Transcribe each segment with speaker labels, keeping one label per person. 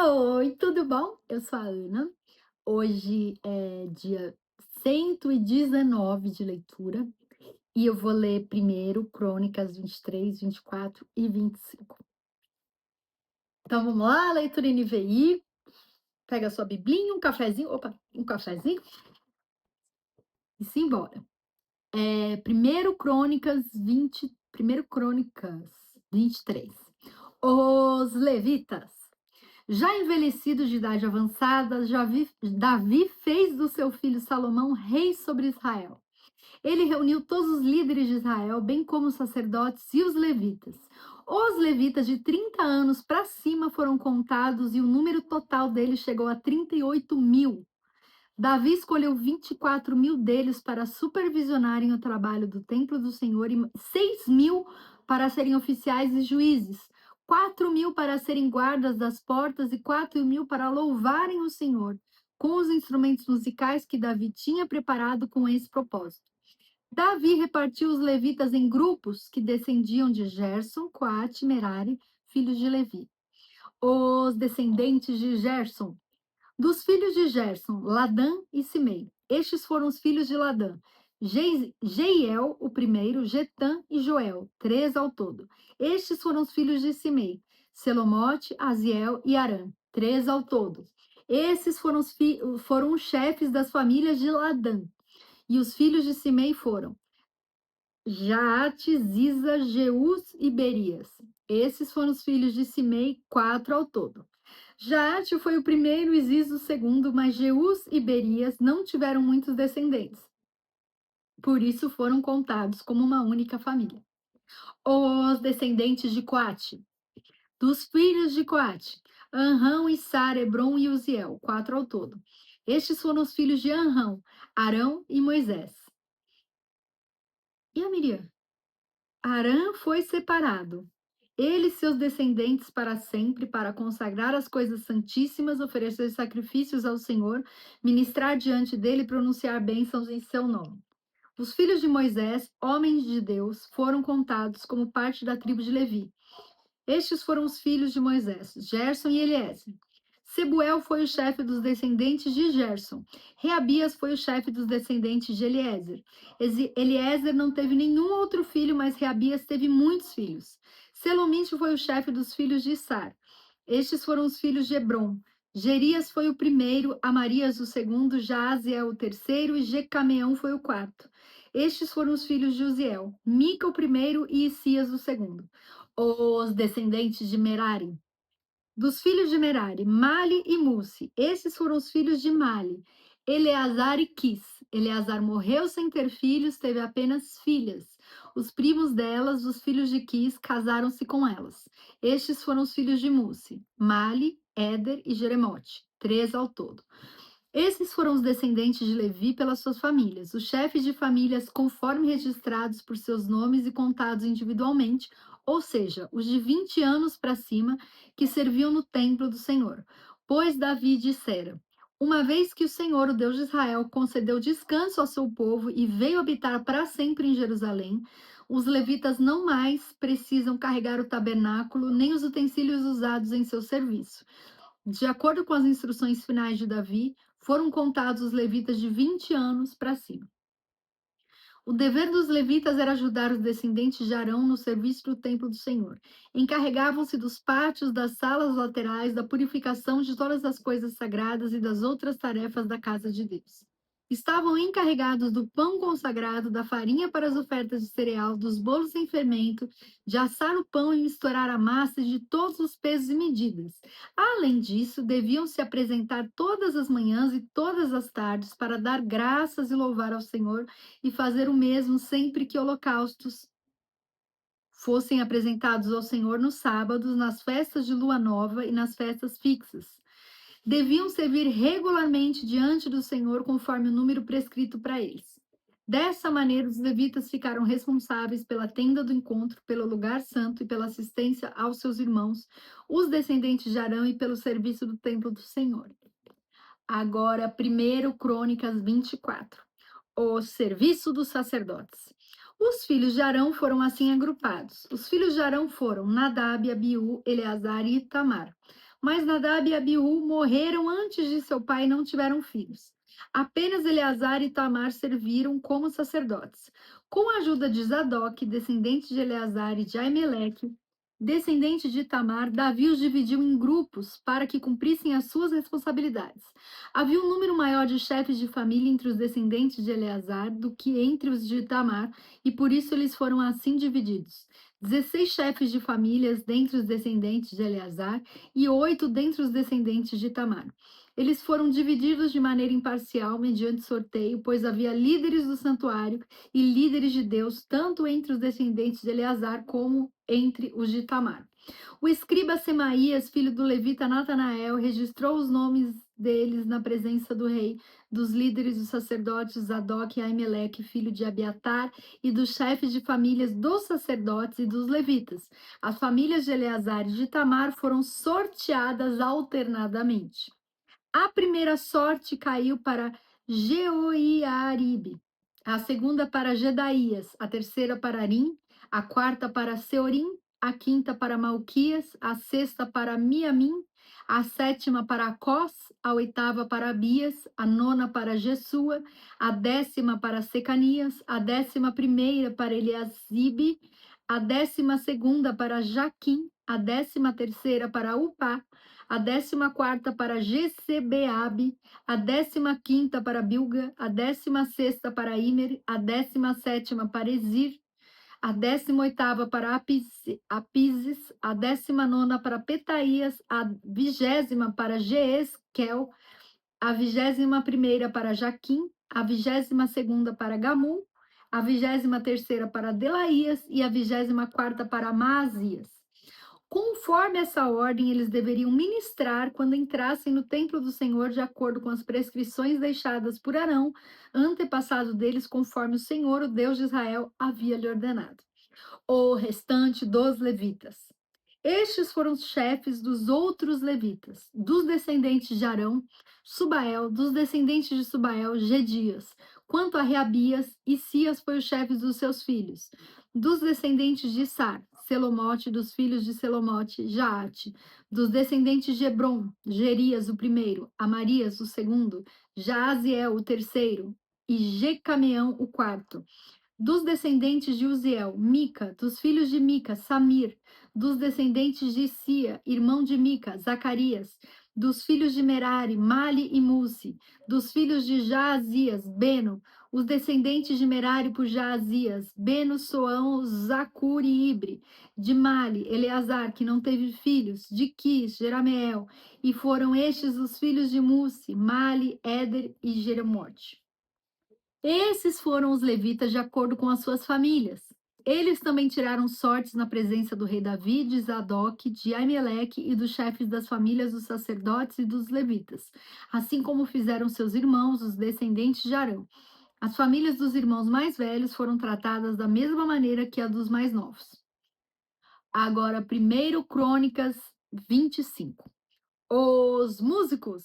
Speaker 1: Oi, tudo bom? Eu sou a Ana. Hoje é dia 119 de leitura e eu vou ler primeiro Crônicas 23, 24 e 25. Então vamos lá, leitura NVI. Pega sua biblinha, um cafezinho, um cafezinho e simbora. Primeiro Crônicas 20, primeiro Crônicas 23. Os levitas. Já envelhecido de idade avançada, Davi fez do seu filho Salomão rei sobre Israel. Ele reuniu todos os líderes de Israel, bem como os sacerdotes e os levitas. Os levitas de 30 anos para cima foram contados e o número total deles chegou a 38.000. Davi escolheu 24.000 deles para supervisionarem o trabalho do templo do Senhor e 6.000 para serem oficiais e juízes, 4.000 para serem guardas das portas e 4.000 para louvarem o Senhor, com os instrumentos musicais que Davi tinha preparado com esse propósito. Davi repartiu os levitas em grupos que descendiam de Gerson, Coate e Merari, filhos de Levi. Os descendentes de Gerson: dos filhos de Gerson, Ladã e Simei. Estes foram os filhos de Ladã: Jeiel, o primeiro, Getã e Joel, 3 ao todo. Estes foram os filhos de Simei: Selomote, Aziel e Arã, 3 ao todo. Esses foram os chefes das famílias de Ladã. E os filhos de Simei foram Jaate, Ziza, Jeus e Berias. Esses foram os filhos de Simei, 4 ao todo. Jaate foi o primeiro e Ziz o segundo, mas Jeus e Berias não tiveram muitos descendentes. Por isso foram contados como uma única família. Os descendentes de Coate. Dos filhos de Coate: Anrão, Issar, Hebron e Uziel, 4 ao todo. Estes foram os filhos de Anrão, Arão e Moisés. E a Miriam? Arã foi separado, ele e seus descendentes para sempre, para consagrar as coisas santíssimas, oferecer sacrifícios ao Senhor, ministrar diante dele e pronunciar bênçãos em seu nome. Os filhos de Moisés, homens de Deus, foram contados como parte da tribo de Levi. Estes foram os filhos de Moisés, Gerson e Eliezer. Sebuel foi o chefe dos descendentes de Gerson. Reabias foi o chefe dos descendentes de Eliezer. Eliezer não teve nenhum outro filho, mas Reabias teve muitos filhos. Selomite foi o chefe dos filhos de Issar. Estes foram os filhos de Hebron. Gerias foi o primeiro, Amarias o segundo, Jaziel o terceiro e Jecameão foi o quarto. Estes foram os filhos de Uziel, Mica o primeiro e Isias o segundo. Os descendentes de Merari. Dos filhos de Merari, Mali e Musi. Esses foram os filhos de Mali, Eleazar e Quis. Eleazar morreu sem ter filhos, teve apenas filhas. Os primos delas, os filhos de Quis, casaram-se com elas. Estes foram os filhos de Musi, Mali, Éder e Jeremote, 3 ao todo. Esses foram os descendentes de Levi pelas suas famílias, os chefes de famílias conforme registrados por seus nomes e contados individualmente, ou seja, os de 20 anos para cima que serviam no templo do Senhor. Pois Davi dissera: uma vez que o Senhor, o Deus de Israel, concedeu descanso ao seu povo e veio habitar para sempre em Jerusalém, os levitas não mais precisam carregar o tabernáculo nem os utensílios usados em seu serviço. De acordo com as instruções finais de Davi, foram contados os levitas de 20 anos para cima. O dever dos levitas era ajudar os descendentes de Arão no serviço do templo do Senhor. Encarregavam-se dos pátios, das salas laterais, da purificação de todas as coisas sagradas e das outras tarefas da casa de Deus. Estavam encarregados do pão consagrado, da farinha para as ofertas de cereal, dos bolos sem fermento, de assar o pão e misturar a massa de todos os pesos e medidas. Além disso, deviam se apresentar todas as manhãs e todas as tardes para dar graças e louvar ao Senhor e fazer o mesmo sempre que holocaustos fossem apresentados ao Senhor nos sábados, nas festas de lua nova e nas festas fixas. Deviam servir regularmente diante do Senhor conforme o número prescrito para eles. Dessa maneira, os levitas ficaram responsáveis pela tenda do encontro, pelo lugar santo e pela assistência aos seus irmãos, os descendentes de Arão, e pelo serviço do templo do Senhor. Agora, 1 Crônicas 24. O serviço dos sacerdotes. Os filhos de Arão foram assim agrupados. Os filhos de Arão foram Nadab, Abiú, Eleazar e Itamar. Mas Nadab e Abiú morreram antes de seu pai e não tiveram filhos. Apenas Eleazar e Tamar serviram como sacerdotes. Com a ajuda de Zadok, descendente de Eleazar, e de Aimeleque, descendente de Tamar, Davi os dividiu em grupos para que cumprissem as suas responsabilidades. Havia um número maior de chefes de família entre os descendentes de Eleazar do que entre os de Tamar, e por isso eles foram assim divididos. 16 chefes de famílias dentre os descendentes de Eleazar e 8 dentre os descendentes de Tamar. Eles foram divididos de maneira imparcial mediante sorteio, pois havia líderes do santuário e líderes de Deus, tanto entre os descendentes de Eleazar como entre os de Tamar. O escriba Semaías, filho do levita Natanael, registrou os nomes deles na presença do rei, dos líderes dos sacerdotes Zadok e Aimeleque, filho de Abiatar, e dos chefes de famílias dos sacerdotes e dos levitas. As famílias de Eleazar e de Tamar foram sorteadas alternadamente. A primeira sorte caiu para Jeoiaribe, a segunda para Gedaías, a terceira para Arim, a quarta para Seorim, a quinta para Malquias, a sexta para Miamim, a sétima para Acós, a oitava para Abias, a nona para Jesua, a décima para Secanias, a 11ª para Eliasibe, a 12ª para Jaquim, a 13ª para Upá, a 14ª para Jecebeabe, a 15ª para Bilga, a 16ª para Imer, a 17ª para Ezir, a 18ª para Apises, a 19ª para Petaías, a 20ª para Jeesquel, a 21ª para Jaquim, a 22ª para Gamul, a 23ª para Delaías e a 24ª para Maazias. Conforme essa ordem, eles deveriam ministrar quando entrassem no templo do Senhor, de acordo com as prescrições deixadas por Arão, antepassado deles, conforme o Senhor, o Deus de Israel, havia lhe ordenado. O restante dos levitas. Estes foram os chefes dos outros levitas, dos descendentes de Arão, Subael, dos descendentes de Subael, Gedias. Quanto a Reabias, Isias foi o chefe dos seus filhos. Dos descendentes de Sar, Selomote, dos filhos de Selomote, Jaate. Dos descendentes de Hebron, Gerias o primeiro, Amarias o segundo, Jaaziel o terceiro e Jecameão o quarto. Dos descendentes de Uziel, Mica; dos filhos de Mica, Samir; dos descendentes de Sia, irmão de Mica, Zacarias; dos filhos de Merari, Mali e Musi; dos filhos de Jaazias, Beno; os descendentes de Merari por Jaazias, Beno, Soão, Zacur e Ibre; de Mali, Eleazar, que não teve filhos; de Quis, Jerameel; e foram estes os filhos de Musi, Mali, Éder e Jeremote. Esses foram os levitas de acordo com as suas famílias. Eles também tiraram sortes na presença do rei Davi, de Zadok, de Aimeleque e dos chefes das famílias dos sacerdotes e dos levitas, assim como fizeram seus irmãos, os descendentes de Arão. As famílias dos irmãos mais velhos foram tratadas da mesma maneira que a dos mais novos. Agora, 1 Crônicas 25. Os músicos.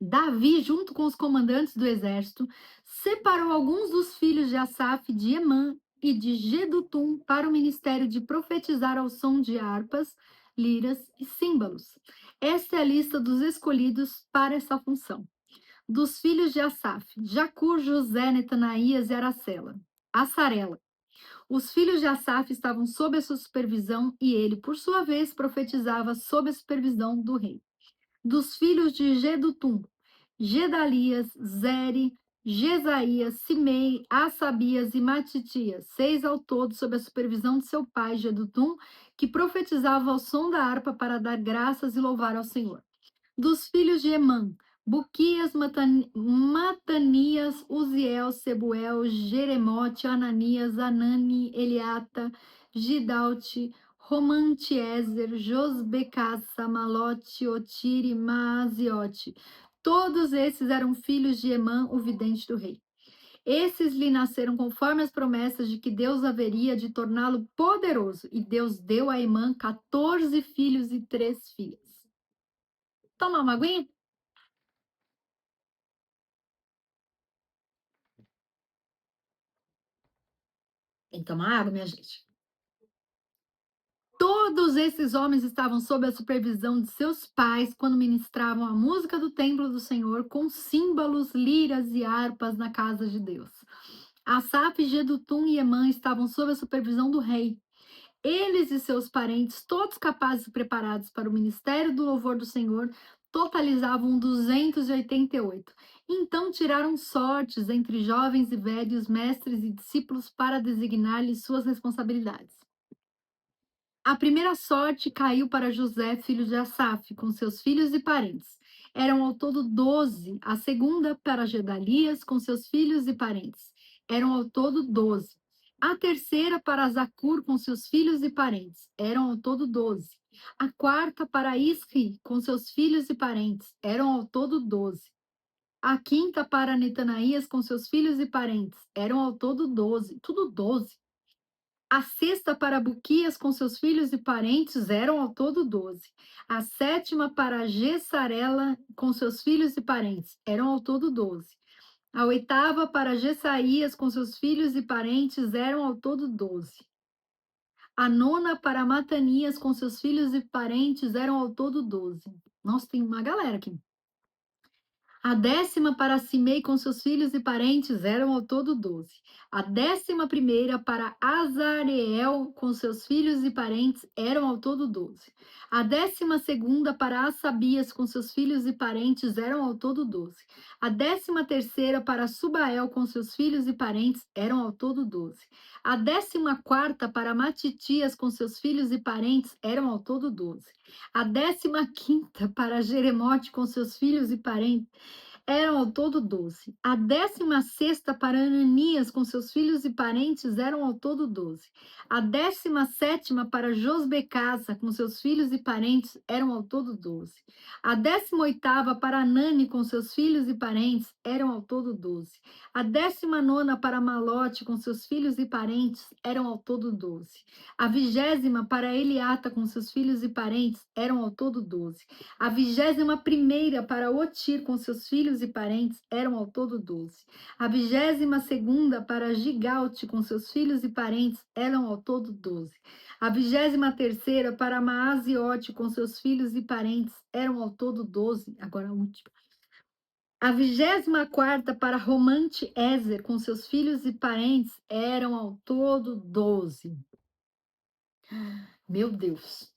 Speaker 1: Davi, junto com os comandantes do exército, separou alguns dos filhos de Asaf, de Emã e de Gedutum para o ministério de profetizar ao som de harpas, liras e símbolos. Esta é a lista dos escolhidos para essa função. Dos filhos de Asaf, Jacur, José, Netanaías e Aracela. Assarela. Os filhos de Asaf estavam sob a sua supervisão e ele, por sua vez, profetizava sob a supervisão do rei. Dos filhos de Gedutum, Gedalias, Zeri, Jesaías, Simei, Assabias e Matitias, 6 ao todo, sob a supervisão de seu pai, Gedutum, que profetizava ao som da harpa para dar graças e louvar ao Senhor. Dos filhos de Emã, Buquias, Matanias, Uziel, Sebuel, Jeremote, Ananias, Anani, Eliata, Gidalte, Romantiezer, Josbecassa, Malote, Otire e Maaziote. Todos esses eram filhos de Emã, o vidente do rei. Esses lhe nasceram conforme as promessas de que Deus haveria de torná-lo poderoso, e Deus deu a Emã 14 filhos e 3 filhas. Toma uma aguinha? Tem que tomar água, minha gente. Todos esses homens estavam sob a supervisão de seus pais quando ministravam a música do templo do Senhor com símbolos, liras e harpas na casa de Deus. Asaf, Gedutum e Emã estavam sob a supervisão do rei. Eles e seus parentes, todos capazes e preparados para o ministério do louvor do Senhor, totalizavam 288. Então tiraram sortes entre jovens e velhos, mestres e discípulos para designar-lhes suas responsabilidades. A primeira sorte caiu para José, filho de Asaf, com seus filhos e parentes. Eram ao todo 12. A segunda para Gedalias, com seus filhos e parentes. Eram ao todo 12. A terceira para Zacur, com seus filhos e parentes. Eram ao todo 12. A quarta para Isri, com seus filhos e parentes. Eram ao todo 12. A quinta para Netanaías, com seus filhos e parentes. Eram ao todo 12. Tudo 12. A sexta para Buquias com seus filhos e parentes eram ao todo 12. A sétima para Gessarela com seus filhos e parentes eram ao todo 12. A oitava para Gessaías com seus filhos e parentes eram ao todo 12. A nona para Matanias com seus filhos e parentes eram ao todo 12. Nossa, tem uma galera aqui. A décima para Simei com seus filhos e parentes eram ao todo 12. A 11ª para Azareel com seus filhos e parentes eram ao todo 12. A 12ª para Assabias com seus filhos e parentes eram ao todo 12. A 13ª para Subael com seus filhos e parentes eram ao todo 12. A 14ª para Matitias com seus filhos e parentes eram ao todo 12. A 15ª para Jeremote com seus filhos e parentes eram ao todo 12. A 16ª para Ananias com seus filhos e parentes eram ao todo 12. A 17ª para Josbecasa com seus filhos e parentes eram ao todo 12. A 18ª para Anani com seus filhos e parentes eram ao todo 12. A 19ª para Malote com seus filhos e parentes eram ao todo 12. A 20ª para Eliata com seus filhos e parentes eram ao todo 12. A 21ª para Otir com seus filhos e parentes eram ao todo 12. A 22ª para Gigalte com seus filhos e parentes eram ao todo 12. A 23ª para Maaziote com seus filhos e parentes eram ao todo 12. Agora a última. A 24ª para Romante Ezer com seus filhos e parentes eram ao todo 12. Meu Deus.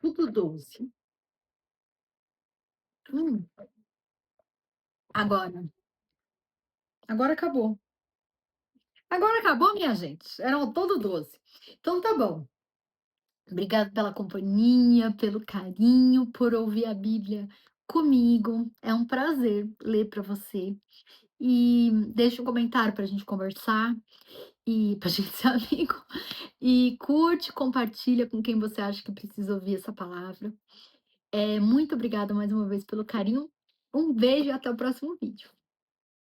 Speaker 1: Tudo 12. Hum. Agora. Agora acabou. Agora acabou, minha gente. Eram ao todo 12. Então tá bom. Obrigada pela companhia, pelo carinho, por ouvir a Bíblia comigo. É um prazer ler para você. E deixa um comentário para a gente conversar e para a gente ser amigo. E curte, compartilha com quem você acha que precisa ouvir essa palavra. Muito obrigada mais uma vez pelo carinho. Um beijo e até o próximo vídeo.